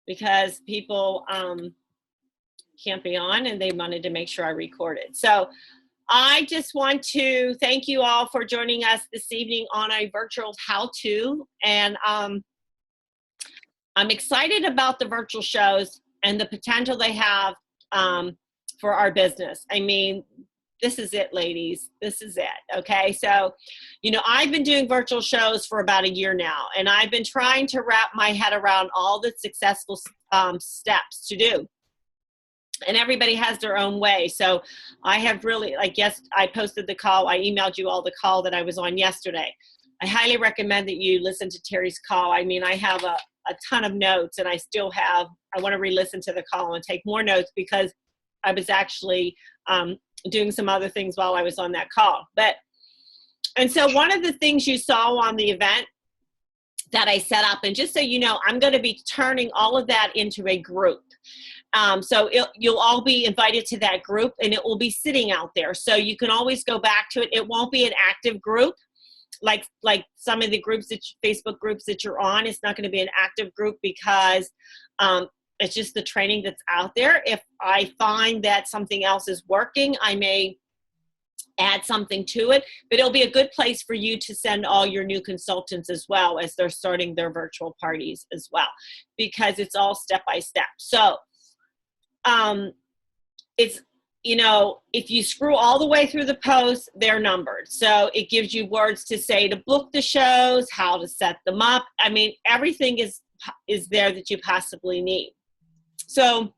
because people can't be on, and they wanted to make sure I recorded. So I just want to thank you all for joining us this evening on a virtual how-to. And I'm excited about the virtual shows and the potential they have for our business. I mean, this is it, ladies. This is it, okay? So, you know, I've been doing virtual shows for about a year now, and I've been trying to wrap my head around all the successful steps to do. And everybody has their own way. So I have really, like, yes, I posted the call. I emailed you all the call that I was on yesterday. I highly recommend that you listen to Terry's call. I mean, I have a ton of notes, and I still have, I want to re-listen to the call and take more notes because I was actually doing some other things while I was on that call. And so one of the things you saw on the event that I set up, and just so you know, I'm going to be turning all of that into a group. So you'll all be invited to that group, and it will be sitting out there. So you can always go back to it. It won't be an active group like some of the groups Facebook groups that you're on. It's not going to be an active group because it's just the training that's out there. If I find that something else is working, I may add something to it, but it'll be a good place for you to send all your new consultants as well as they're starting their virtual parties as well, because it's all step by step. So it's, you know, if you screw all the way through the posts, they're numbered. So it gives you words to say to book the shows, how to set them up. I mean, everything is there that you possibly need. So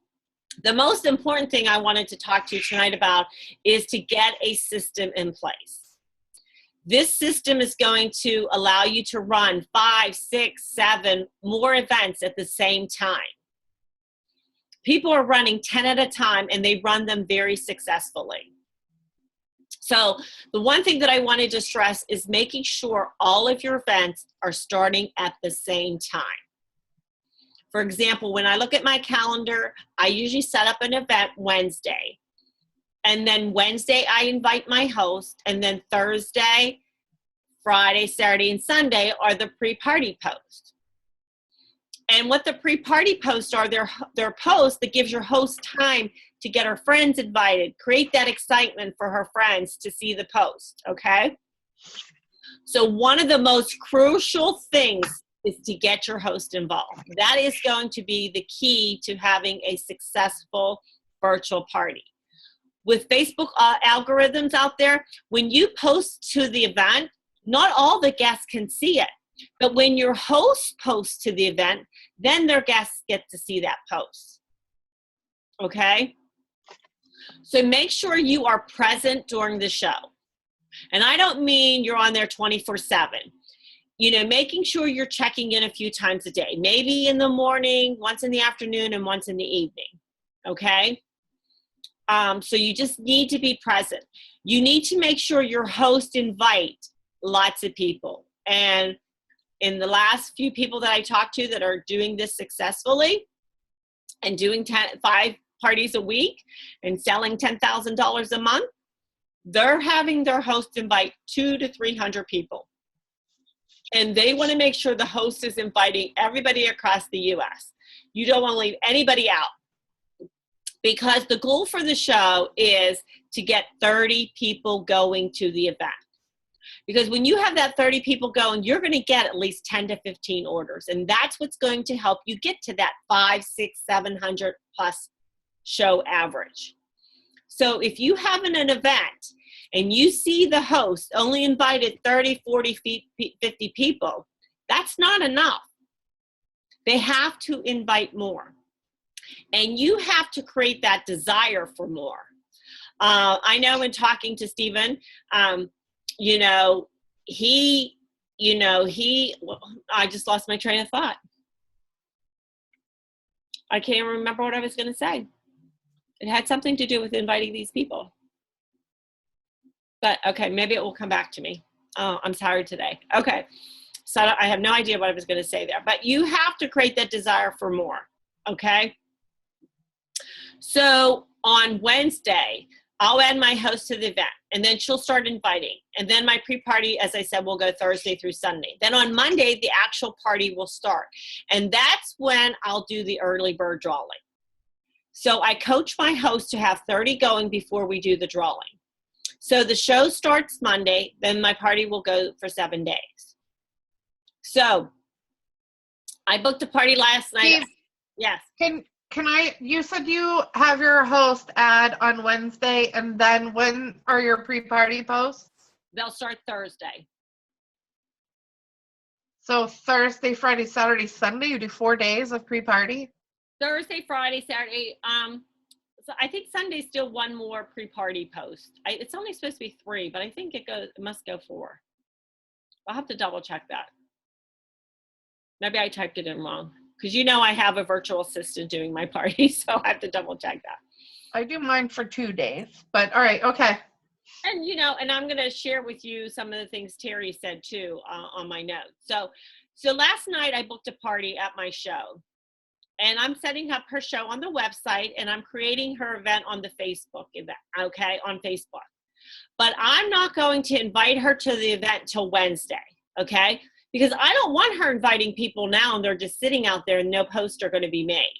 the most important thing I wanted to talk to you tonight about is to get a system in place. This system is going to allow you to run 5, 6, 7 more events at the same time. People are running 10 at a time, and they run them very successfully. So the one thing that I wanted to stress is making sure all of your events are starting at the same time. For example, when I look at my calendar, I usually set up an event Wednesday. And then Wednesday, I invite my host. And then Thursday, Friday, Saturday, and Sunday are the pre-party posts. And what the pre-party posts are, they're posts that gives your host time to get her friends invited, create that excitement for her friends to see the post, okay? So one of the most crucial things is to get your host involved. That is going to be the key to having a successful virtual party. With Facebook algorithms out there, when you post to the event, not all the guests can see it. But when your host posts to the event, then their guests get to see that post. Okay? So make sure you are present during the show. And I don't mean you're on there 24/7. You know, making sure you're checking in a few times a day, maybe in the morning, once in the afternoon, and once in the evening. Okay? So you just need to be present. You need to make sure your host invite lots of people. And in the last few people that I talked to that are doing this successfully and doing 5 parties a week and selling $10,000 a month, they're having their host invite 200 to 300 people. And they want to make sure the host is inviting everybody across the U.S. You don't want to leave anybody out, because the goal for the show is to get 30 people going to the event. Because when you have that 30 people going, you're going to get at least 10 to 15 orders. And that's what's going to help you get to that 500, 600, 700 plus show average. So if you have an event and you see the host only invited 30, 40, 50 people, that's not enough. They have to invite more. And you have to create that desire for more. I know in talking to Stephen, you know, I just lost my train of thought. I can't remember what I was going to say. It had something to do with inviting these people. But okay, maybe it will come back to me. Oh, I'm tired today. Okay. So I have no idea what I was going to say there, but you have to create that desire for more. Okay. So on Wednesday, I'll add my host to the event, and then she'll start inviting. And then my pre-party, as I said, will go Thursday through Sunday. Then on Monday, the actual party will start. And that's when I'll do the early bird drawing. So I coach my host to have 30 going before we do the drawing. So the show starts Monday, then my party will go for 7 days. So I booked a party last night. Steve, yes. You said you have your host ad on Wednesday, and then when are your pre-party posts? They'll start Thursday. So Thursday, Friday, Saturday, Sunday, you do 4 days of pre-party? Thursday, Friday, Saturday. So I think Sunday's still one more pre-party post. It's only supposed to be 3, but I think it must go 4. I'll have to double check that. Maybe I typed it in wrong. Because I have a virtual assistant doing my party, so I have to double check that. I do mine for 2 days, but all right, okay. And, and I'm going to share with you some of the things Terry said too on my notes. So last night I booked a party at my show, and I'm setting up her show on the website, and I'm creating her event on the Facebook event, okay, on Facebook. But I'm not going to invite her to the event till Wednesday, okay? Because I don't want her inviting people now and they're just sitting out there and no posts are going to be made.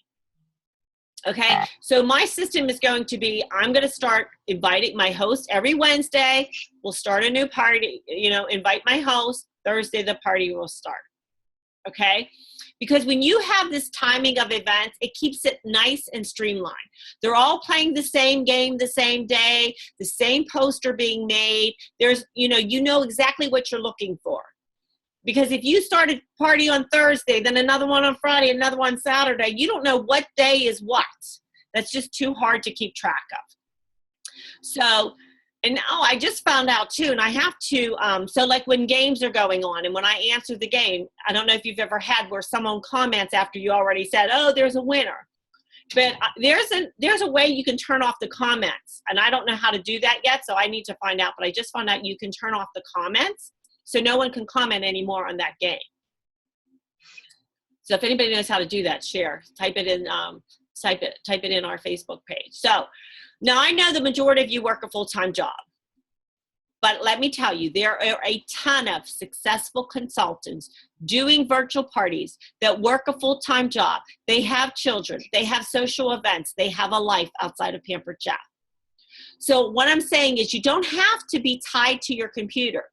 Okay, so my system is going to be, I'm going to start inviting my host every Wednesday. We'll start a new party, invite my host. Thursday, the party will start. Okay, because when you have this timing of events, it keeps it nice and streamlined. They're all playing the same game the same day, the same poster being made. There's, you know exactly what you're looking for. Because if you start a party on Thursday, then another one on Friday, another one Saturday, you don't know what day is what. That's just too hard to keep track of. So, and now I just found out too, and I have to, so like when games are going on and when I answer the game, I don't know if you've ever had where someone comments after you already said, oh, there's a winner. But there's a way you can turn off the comments. And I don't know how to do that yet, so I need to find out. But I just found out you can turn off the comments. So no one can comment anymore on that game. So if anybody knows how to do that, share. Type it in our Facebook page. So now I know the majority of you work a full-time job. But let me tell you, there are a ton of successful consultants doing virtual parties that work a full-time job. They have children. They have social events. They have a life outside of Pampered Chef. So what I'm saying is you don't have to be tied to your computer.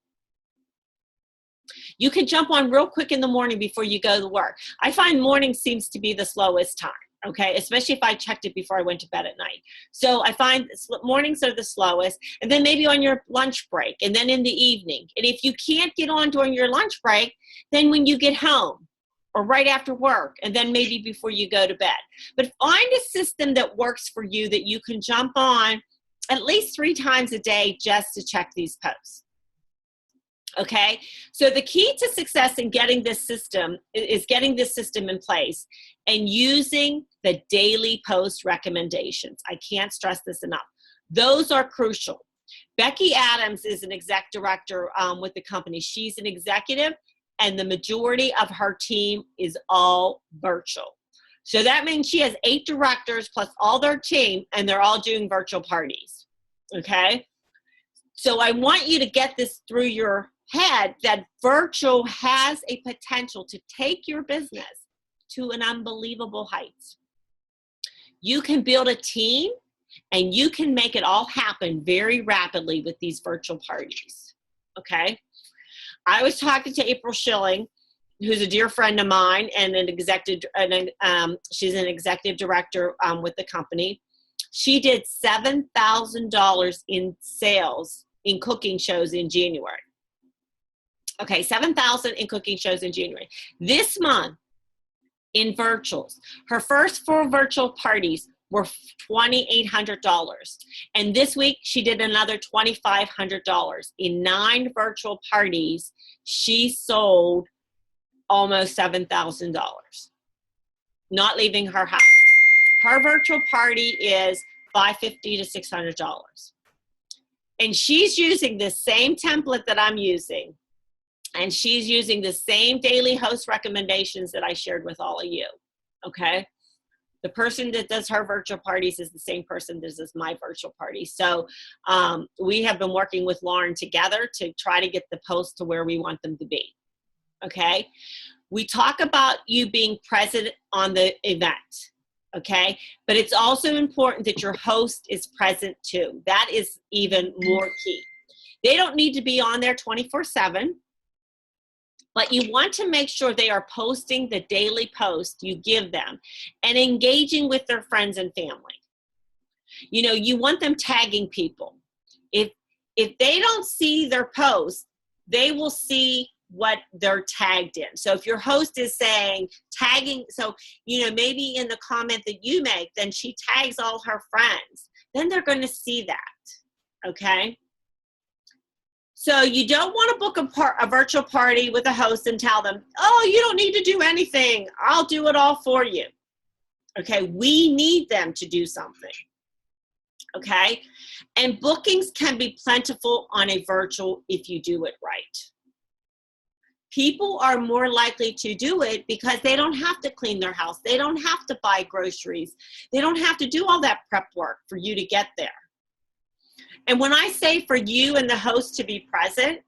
You can jump on real quick in the morning before you go to work. I find morning seems to be the slowest time, okay, especially if I checked it before I went to bed at night. So I find mornings are the slowest, and then maybe on your lunch break, and then in the evening. And if you can't get on during your lunch break, then when you get home or right after work, and then maybe before you go to bed. But find a system that works for you that you can jump on at least 3 times a day just to check these posts. Okay, so the key to success in getting this system is getting this system in place and using the daily post recommendations. I can't stress this enough. Those are crucial. Becky Adams is an exec director with the company. She's an executive, and the majority of her team is all virtual. So that means she has 8 directors plus all their team, and they're all doing virtual parties. Okay, so I want you to get this through your head that virtual has a potential to take your business to an unbelievable heights. You can build a team and you can make it all happen very rapidly with these virtual parties. Okay, I was talking to April Schilling, who's a dear friend of mine and she's an executive director with the company. She did $7,000 in sales in cooking shows in January. Okay, $7,000 in cooking shows in January. This month, in virtuals, her first 4 virtual parties were $2,800. And this week, she did another $2,500. In 9 virtual parties, she sold almost $7,000, not leaving her house. Her virtual party is $550 to $600. And she's using the same template that I'm using. And she's using the same daily host recommendations that I shared with all of you, okay? The person that does her virtual parties is the same person that does my virtual party. So we have been working with Lauren together to try to get the posts to where we want them to be. Okay. We talk about you being present on the event. Okay. But it's also important that your host is present too. That is even more key. They don't need to be on there 24/7. But you want to make sure they are posting the daily post you give them and engaging with their friends and family. You know, you want them tagging people. If they don't see their post, they will see what they're tagged in. So if your host is saying tagging, so, you know, maybe in the comment that you make, then she tags all her friends, then they're going to see that. Okay. So you don't want to book a virtual party with a host and tell them, oh, you don't need to do anything. I'll do it all for you. Okay, we need them to do something. Okay, and bookings can be plentiful on a virtual if you do it right. People are more likely to do it because they don't have to clean their house. They don't have to buy groceries. They don't have to do all that prep work for you to get there. And when I say for you and the host to be present,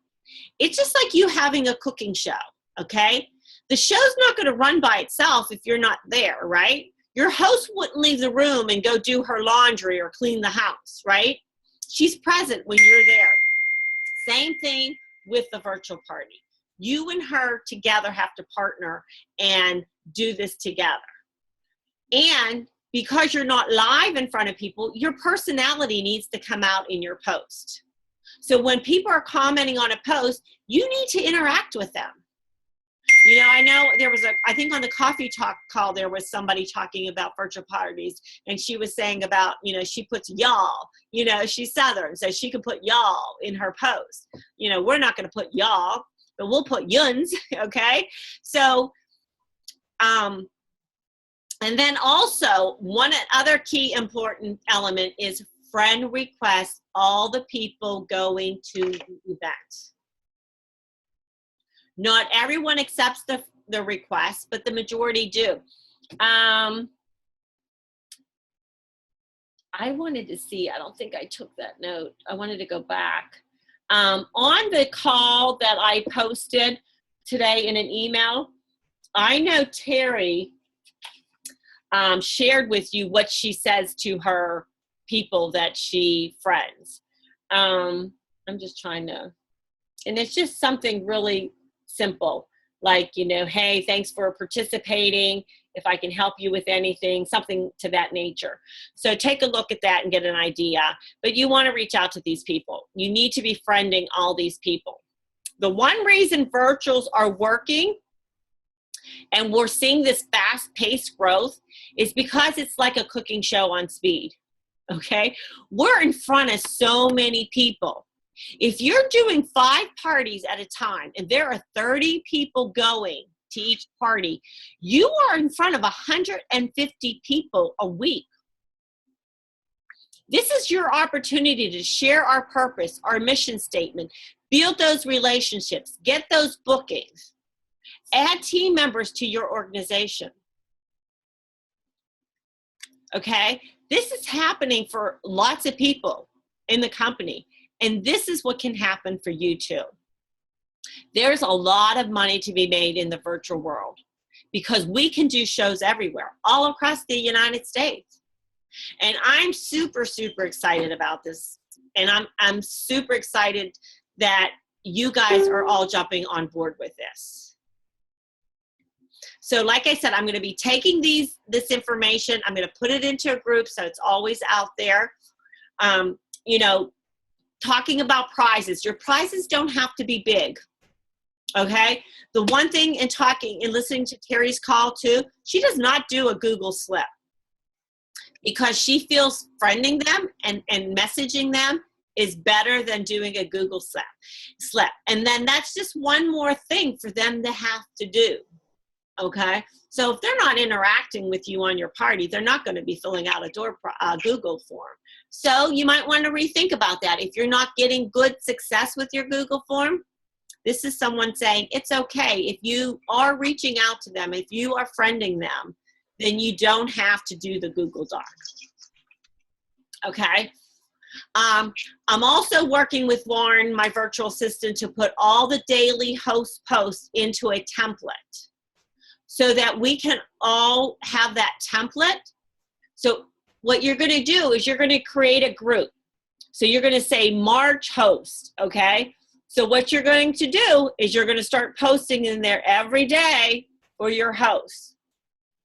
it's just like you having a cooking show, okay? The show's not going to run by itself if you're not there, right? Your host wouldn't leave the room and go do her laundry or clean the house, right? She's present when you're there. Same thing with the virtual party. You and her together have to partner and do this together. And because you're not live in front of people, your personality needs to come out in your post. So when people are commenting on a post, you need to interact with them. You know, I know there was I think on the coffee talk call, there was somebody talking about virtual parties, and she was saying about, you know, she puts y'all, you know, she's Southern, so she can put y'all in her post. You know, we're not going to put y'all, but we'll put yuns, okay? So, and then also, one other key important element is friend request all the people going to the event. Not everyone accepts the request, but the majority do. I wanted to see, I don't think I took that note. I wanted to go back. On the call that I posted today in an email, I know Terry shared with you what she says to her people that she friends. I'm just trying to, and it's just something really simple, like, you know, hey, thanks for participating. If I can help you with anything, something to that nature. So take a look at that and get an idea. But you want to reach out to these people. You need to be friending all these people. The one reason virtuals are working and we're seeing this fast-paced growth is because it's like a cooking show on speed, okay? We're in front of so many people. If you're doing 5 parties at a time and there are 30 people going to each party, you are in front of 150 people a week. This is your opportunity to share our purpose, our mission statement, build those relationships, get those bookings. Add team members to your organization. Okay? This is happening for lots of people in the company, and this is what can happen for you too. There's a lot of money to be made in the virtual world because we can do shows everywhere, all across the United States. And I'm super, super excited about this. And I'm super excited that you guys are all jumping on board with this. So like I said, I'm going to be taking this information. I'm going to put it into a group so it's always out there. You know, talking about prizes. Your prizes don't have to be big. Okay? The one thing in talking and listening to Terry's call too, she does not do a Google slip because she feels friending them and messaging them is better than doing a Google slip. And then that's just one more thing for them to have to do. Okay, so if they're not interacting with you on your party, they're not going to be filling out a Google form. So you might want to rethink about that. If you're not getting good success with your Google form, this is someone saying it's okay. If you are reaching out to them, if you are friending them, then you don't have to do the Google Doc. Okay. I'm also working with Lauren, my virtual assistant, to put all the daily host posts into a template so that we can all have that template. So what you're going to do is you're going to create a group. So you're going to say March host, okay? So what you're going to do is you're going to start posting in there every day for your hosts.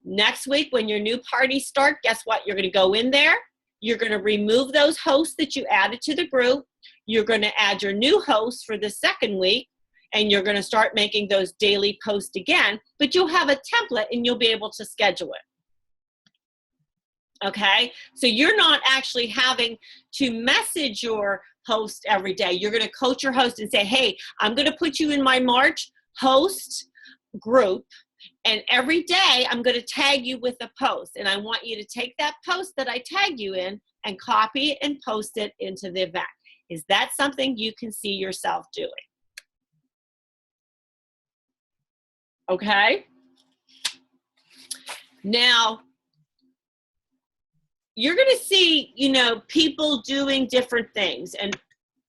Next week, when your new parties start, guess what? You're going to go in there. You're going to remove those hosts that you added to the group. You're going to add your new hosts for the second week, and you're going to start making those daily posts again, but you'll have a template and you'll be able to schedule it. Okay? So you're not actually having to message your host every day. You're going to coach your host and say, hey, I'm going to put you in my March host group, and every day I'm going to tag you with a post, and I want you to take that post that I tag you in and copy it and post it into the event. Is that something you can see yourself doing? Okay? Now, you're going to see, you know, people doing different things, and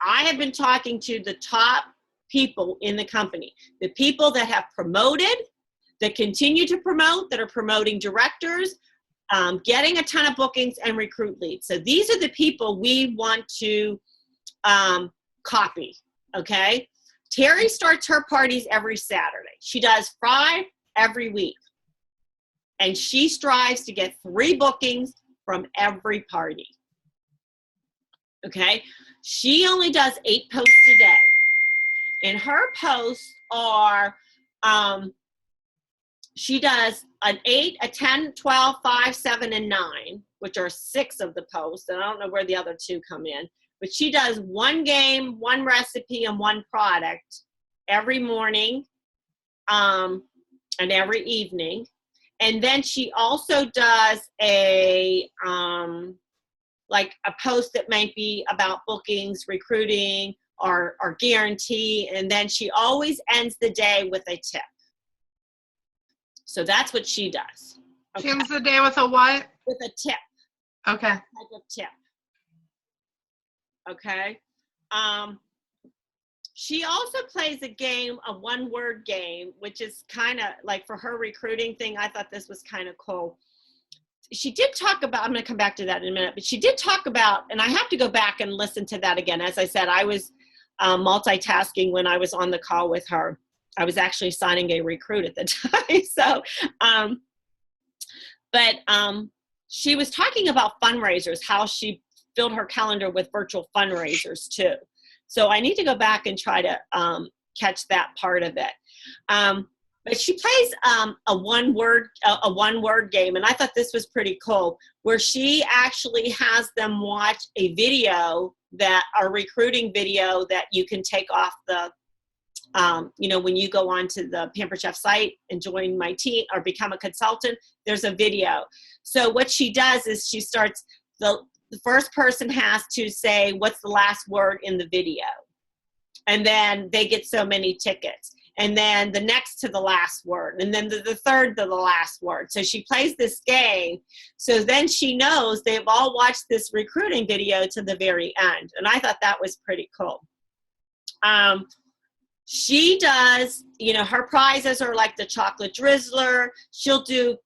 I have been talking to the top people in the company, the people that have promoted, that continue to promote, that are promoting directors, getting a ton of bookings and recruit leads. So these are the people we want to copy, okay? Terry starts her parties every Saturday. She does 5 every week. And she strives to get 3 bookings from every party, okay? She only does 8 posts a day. And her posts are, she does an 8, a 10, 12, 5, 7, and 9, which are 6 of the posts. And I don't know where the other 2 come in. But she does 1 game, 1 recipe, and 1 product every morning and every evening. And then she also does a, like a post that might be about bookings, recruiting, or guarantee. And then she always ends the day with a tip. So that's what she does. Okay. She ends the day with a what? With a tip. Okay. Type of tip. Okay. She also plays a game, a 1-word game, which is kind of like for her recruiting thing. I thought this was kind of cool. She did talk about, I'm going to come back to that in a minute, but she did talk about, and I have to go back and listen to that again. As I said, I was multitasking when I was on the call with her. I was actually signing a recruit at the time. So, she was talking about fundraisers, how she filled her calendar with virtual fundraisers too. So I need to go back and try to catch that part of it. But she plays a one-word game, and I thought this was pretty cool, where she actually has them watch a video, a recruiting video that you can take off the, you know, when you go onto the Pampered Chef site and join my team or become a consultant, there's a video. So what she does is she starts, the first person has to say what's the last word in the video. And then they get so many tickets. And then the next to the last word. And then the third to the last word. So she plays this game. So then she knows they've all watched this recruiting video to the very end. And I thought that was pretty cool. She does, you know, her prizes are like the chocolate drizzler. She'll do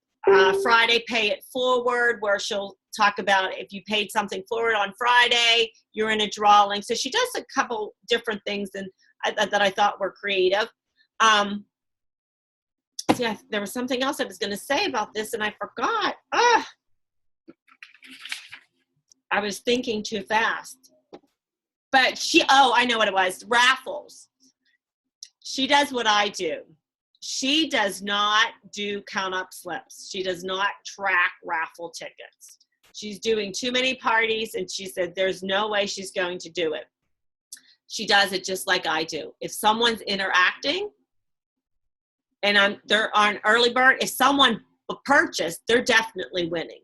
Friday Pay It Forward, where she'll talk about if you paid something forward on Friday, you're in a drawing. So she does a couple different things that I thought were creative. Yeah, there was something else I was going to say about this and I forgot. I was thinking too fast. But I know what it was. Raffles. She does what I do. She does not do count up slips. She does not track raffle tickets. She's doing too many parties, and she said there's no way she's going to do it. She does it just like I do. If someone's interacting, and they're on early bird, if someone purchased, they're definitely winning.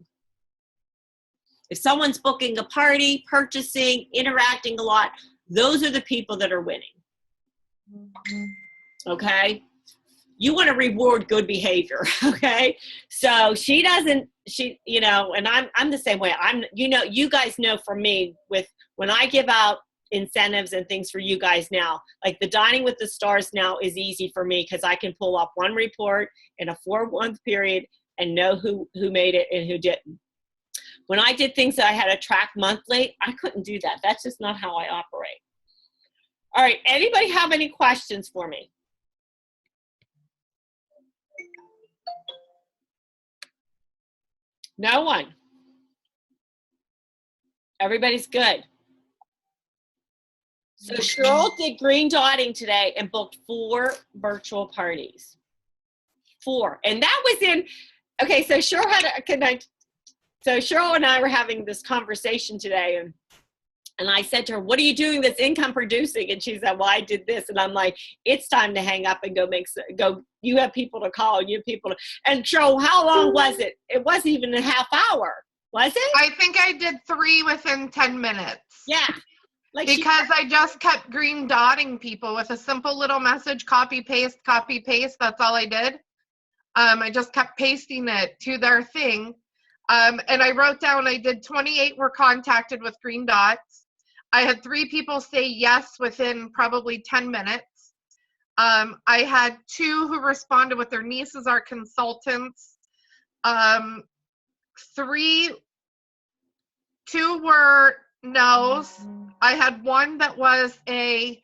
If someone's booking a party, purchasing, interacting a lot, those are the people that are winning. Okay? you want to reward good behavior. Okay. So she doesn't, and I'm the same way. You guys know from me when I give out incentives and things for you guys now, like the Dining with the Stars now is easy for me because I can pull up one report in a 4-month period and know who made it and who didn't. When I did things that I had to track monthly, I couldn't do that. That's just not how I operate. All right, anybody have any questions for me? No one. Everybody's good. So Cheryl did green dotting today and booked 4 virtual parties. 4. And that was in, okay, so Cheryl had a connect. So Cheryl and I were having this conversation today, and I said to her, what are you doing that's income producing? And she said, well, I did this. And I'm like, it's time to hang up and go, you have people to call, and Cheryl, how long was it? It wasn't even a half hour, was it? I think I did 3 within 10 minutes. Yeah. Because I just kept green dotting people with a simple little message, copy, paste. That's all I did. I just kept pasting it to their thing. And I wrote down, I did 28 were contacted with green dots. I had 3 people say yes within probably 10 minutes. I had 2 who responded with their nieces are consultants. 2 were no's. I had 1 that was a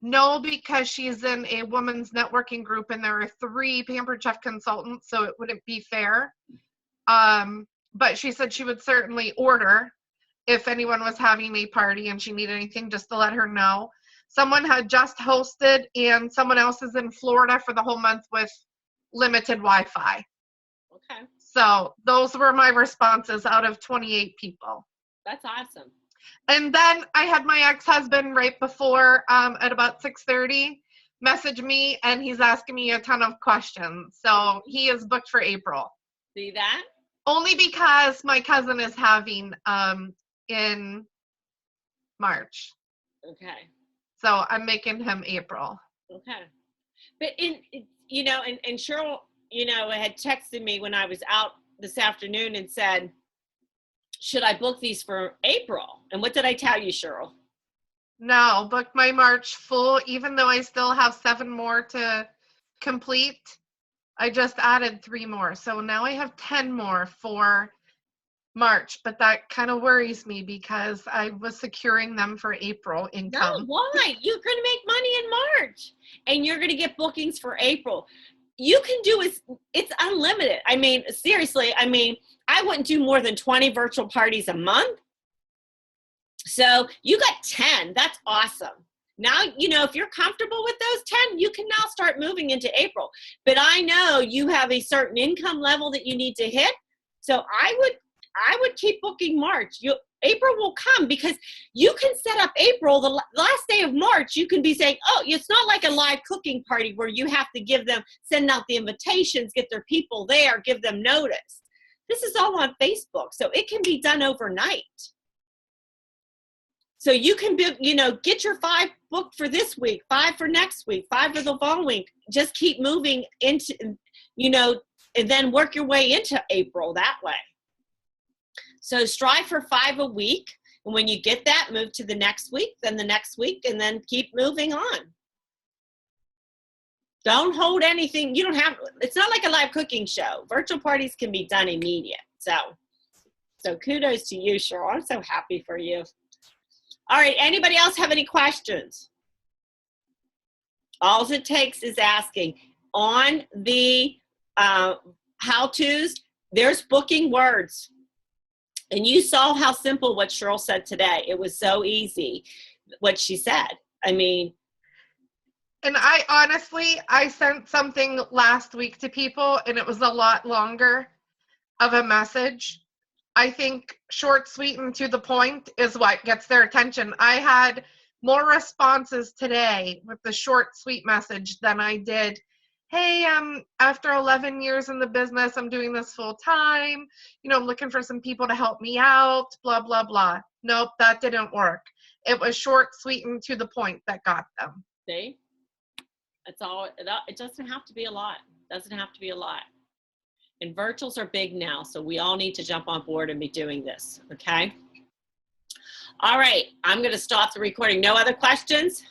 no because she's in a women's networking group and there are 3 Pampered Chef consultants, so it wouldn't be fair. But she said she would certainly order if anyone was having a party and she needed anything, just to let her know. Someone had just hosted and someone else is in Florida for the whole month with limited Wi-Fi. Okay. So those were my responses out of 28 people. That's awesome. And then I had my ex-husband right before at about 6:30 message me, and he's asking me a ton of questions. So he is booked for April. See that? Only because my cousin is having in March. Okay. So I'm making him April. Okay. But and Cheryl, had texted me when I was out this afternoon and said, should I book these for April? And what did I tell you, Cheryl? No, booked my March full, even though I still have 7 more to complete. I just added 3 more. So now I have 10 more for March, but that kind of worries me because I was securing them for April income. No, why? You're going to make money in March and you're going to get bookings for April. You can do it's unlimited. I mean, seriously, I wouldn't do more than 20 virtual parties a month. So you got 10. That's awesome. Now, if you're comfortable with those 10, you can now start moving into April. But I know you have a certain income level that you need to hit. So I would keep booking March. April will come because you can set up April, the last day of March, you can be saying, oh, it's not like a live cooking party where you have to send out the invitations, get their people there, give them notice. This is all on Facebook, so it can be done overnight. So you can get your 5 booked for this week, 5 for next week, 5 for the following week. Just keep moving into, and then work your way into April that way. So strive for 5 a week. And when you get that, move to the next week, then the next week, and then keep moving on. Don't hold anything. It's not like a live cooking show. Virtual parties can be done immediate. So kudos to you, Cheryl. I'm so happy for you. All right, anybody else have any questions? All it takes is asking. On the how-tos, there's booking words. And you saw how simple what Cheryl said today. It was so easy, what she said. And I honestly, I sent something last week to people, and it was a lot longer of a message. I think short, sweet, and to the point is what gets their attention. I had more responses today with the short, sweet message than I did, hey, after 11 years in the business, I'm doing this full time. I'm looking for some people to help me out, blah, blah, blah. Nope, that didn't work. It was short, sweet, and to the point that got them. See? That's all. It doesn't have to be a lot. Doesn't have to be a lot. And virtuals are big now, so we all need to jump on board and be doing this, okay? All right, I'm going to stop the recording. No other questions?